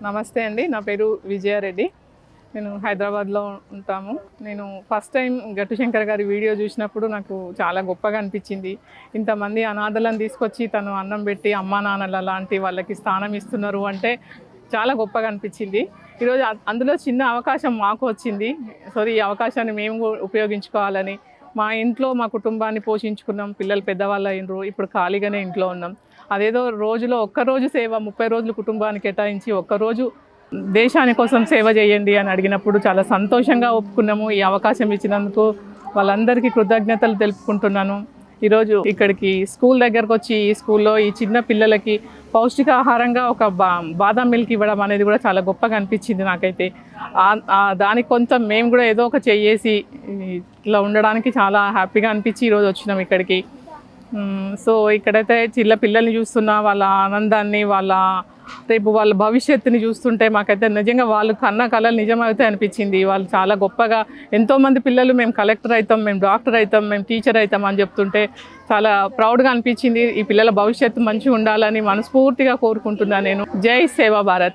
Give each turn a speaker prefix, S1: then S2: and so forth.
S1: నమస్తే అండి. నా పేరు విజయారెడ్డి. నేను హైదరాబాద్లో ఉంటాము. నేను ఫస్ట్ టైం గట్టు శంకర్ గారి వీడియో చూసినప్పుడు నాకు చాలా గొప్పగా అనిపించింది. ఇంతమంది అనాథలను తీసుకొచ్చి తను అన్నం పెట్టి అమ్మా నాన్నల లాంటి వాళ్ళకి స్థానం ఇస్తున్నారు అంటే చాలా గొప్పగా అనిపించింది. ఈరోజు అందులో చిన్న అవకాశం మాకు వచ్చింది. సో ఈ అవకాశాన్ని మేము ఉపయోగించుకోవాలని మా ఇంట్లో మా కుటుంబాన్ని పోషించుకున్నాం. పిల్లలు పెద్దవాళ్ళు అయినరు. ఇప్పుడు ఖాళీగానే ఇంట్లో ఉన్నాం. అదేదో రోజులో ఒక్కరోజు సేవ 30 రోజులు కుటుంబానికి కేటాయించి ఒక్కరోజు దేశాని కోసం సేవ చేయండి అని అడిగినప్పుడు చాలా సంతోషంగా ఒప్పుకున్నాము. ఈ అవకాశం ఇచ్చినందుకు వాళ్ళందరికీ కృతజ్ఞతలు తెలుపుకుంటున్నాను. ఈరోజు ఇక్కడికి స్కూల్ దగ్గరకు వచ్చి ఈ స్కూల్లో ఈ చిన్న పిల్లలకి పౌష్టికాహారంగా ఒక బాదం మిల్క్ ఇవ్వడం అనేది కూడా చాలా గొప్పగా అనిపించింది నాకైతే. దానికి కొంచెం మేము కూడా ఏదో ఒక చెయ్యేసి ఇట్లా ఉండడానికి చాలా హ్యాపీగా అనిపించి ఈరోజు వచ్చినాం ఇక్కడికి. సో ఇక్కడైతే చిన్న పిల్లల్ని చూస్తున్నా వాళ్ళ ఆనందాన్ని, రేపు వాళ్ళ భవిష్యత్తుని చూస్తుంటే మాకైతే నిజంగా వాళ్ళు కన్న కళలు నిజమైతే అనిపించింది. వాళ్ళు చాలా గొప్పగా ఎంతోమంది పిల్లలు మేము కలెక్టర్ అవుతాం, మేము డాక్టర్ అవుతాం, మేము టీచర్ అవుతాం అని చెప్తుంటే చాలా ప్రౌడ్గా అనిపించింది. ఈ పిల్లల భవిష్యత్తు మంచిగా ఉండాలని మనస్ఫూర్తిగా కోరుకుంటున్నాను నేను. జై సేవా భారత్.